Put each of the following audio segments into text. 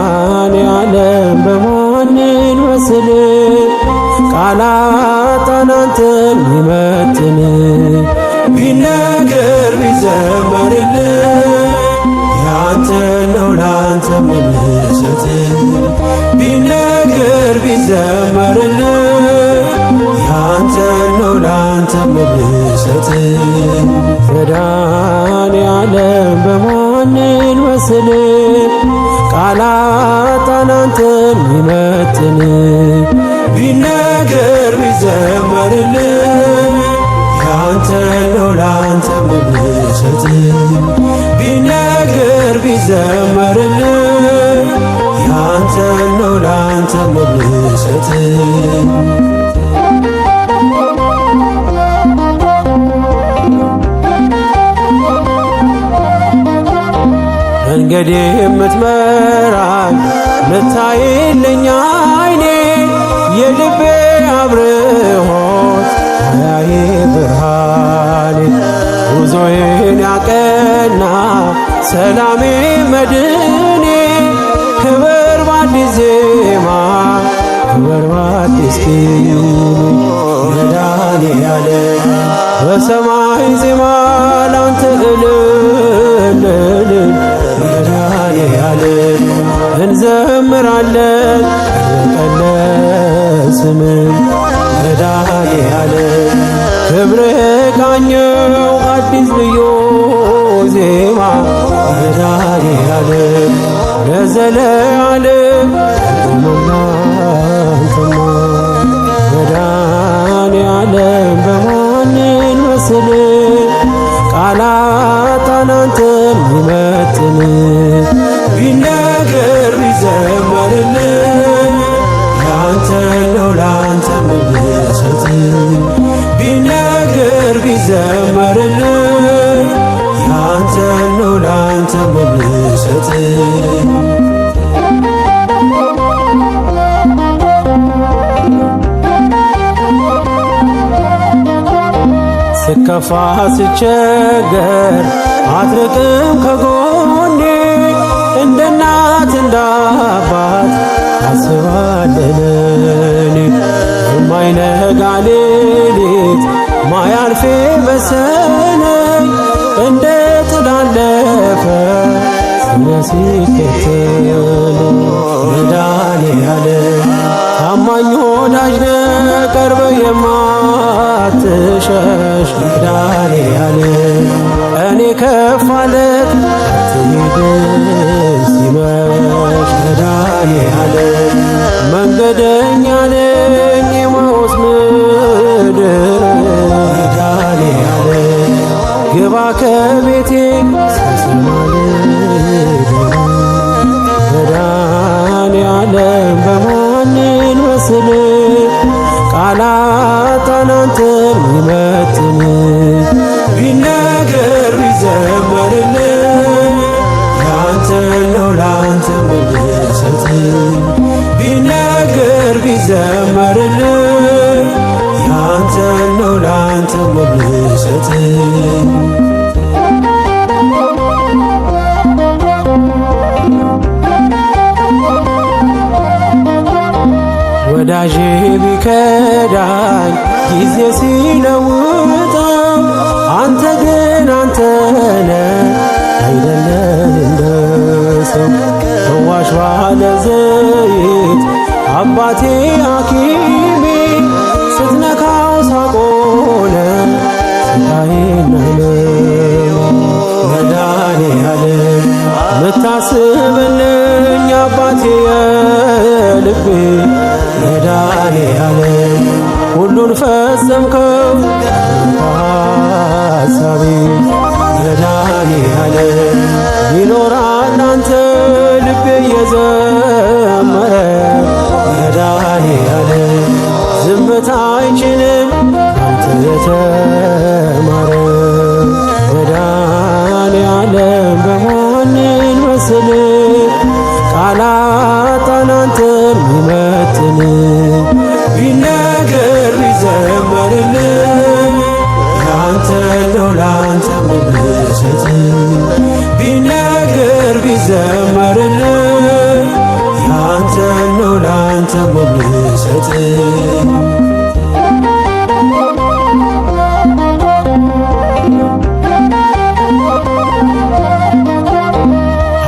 መድኃኔዓለም በማንን መስል ቃላት አንተን ሚመጥን ቢነገር ቢዘመርል ያንተ ነው ላንተ ምንሰት ቢነገር ቢዘመርል ያንተ ነው ላንተ ምንሰት መድኃኔዓለም በማንን መስል ቃላት አንተን ሚመጥን ቢነገር ቢዘመርል ያንተ ነው ላንተ ምንሰት ቢነገር ቢዘመርል ያንተ ነው ላንተ ምንሰት መንገድ የምትመራኝ ምታይልኝ አይኔ የልቤ አብርሆት አያዬ ብርሃኔ ጉዞዬን ያቀና ሰላሜ መድኔ ክብር በአዲስ ዜማ ክብር በአዲስ ኪኒ መድኃኔዓለም በሰማይ ዜማ ላንተ እልል መድኃኔዓለም እንዘምራለን ስምን መድኃኔዓለም ክብር ቃኘው አዲስ ልዩ ዜማ መድኃኔዓለም ለዘለዓለም አንተማ መድኃኔዓለም በማንን መስል ቃላት አንተን ሚመጥን ቢነገር ቢዘመርል ያንተ ነው ላንተ ምንሰት ቢነገር ቢዘመርል ያንተ ነው ላንተ ምንሰት ስከፋ ስቸገር አትርቅም ከጎኔ እንደ እናት እንደ አባት ታስባለህ የማይነጋ ሌሊት ማያልፌ በሰነኝ እንደ ጥላ አለፈ ስሜ ሲከተል መድኃኔዓለም ታማኝ ወዳጅ ነህ ቀርበህ የማትሸሽ መድኃኔዓለም እኔ ከፋለት አትሂድ ሲመሽ መድኃኔዓለም መንገደኛ ነኝ የማዖስ ምድር መድኃኔዓለም ግባ ከቤቴ ሳሰማል መድኃኔዓለም በማንን መስል ቃላት አንተን ሚመጥን ቢነገር ቢዘመርል ያንተ ነው ላንተ ምንሰት ቢነገር ቢዘመርል ያንተ ነው ላንተ ምንሰት ወዳጄ ቢከዳኝ ጊዜ ሲለውጠው አንተ ግን አንተ ነህ አይደለም እንደ ሰው ፈዋሽ ባለ ዘይት አባቴ ሐኪሜ ስትነካው ሳቆነ ስጋዬን መድኃኔዓለም ምታስብልኝ አባቴ የልቤ መድኃኔዓለም ሁሉን ፈጸምከው ሐሳቤ መድኃኔዓለም ይኖራል አንተ ልቤ እየዘመረ መድኃኔዓለም ዝምታ አይችልም አንተ የተማረ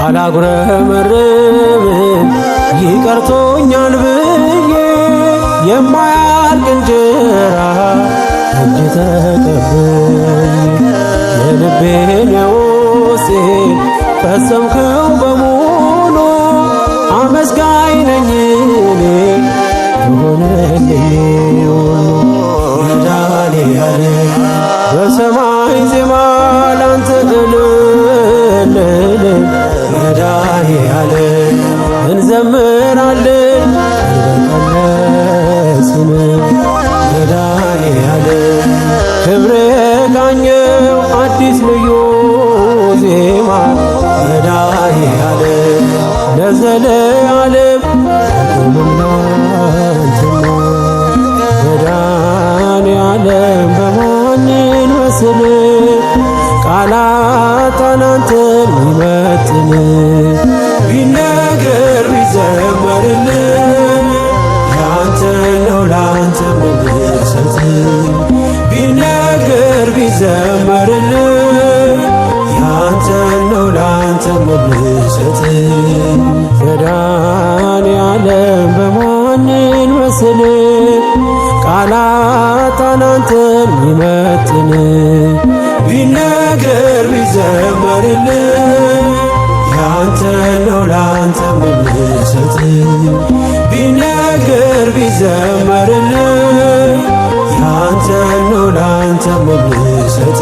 አላጉረመርምም ይቀርቶኛል ብዬ የማያልቅ እንጀራ እጅ ተቀበይ የልቤን የውስጤን ፈጸምከው በሙሉ አመስጋኝ ነኝ እኔ የሆነልኝ መድኃኔዓለም በሰማይ ዜማ ላንተ እልል መድኃኔዓለም እንዘምራለን እንበቀለስን መድኃኔዓለም ክብር የቃኘው አዲስ ልዩ ዜማ መድኃኔዓለም ለዘለዓለም ሁሉምናንተማ መድኃኔዓለም በማንን መስል ቃላት አንተን ሚመጥን ቢነገር ቢዘመርልን ያንተ ነው ላንተ ምንሰጥ ቢነገር ቢዘመርልን ያንተ ነው ላንተ ምንሰጥ መድኃኔዓለም በማንን መስል ቃላት አንተን ሚመጥን ቢነገር ቢዘመርልን ያንተ ነው ላንተ ምንሰጥ ቢነገር ቢዘመርልን ያንተ ነው ላንተ ምንሰጥ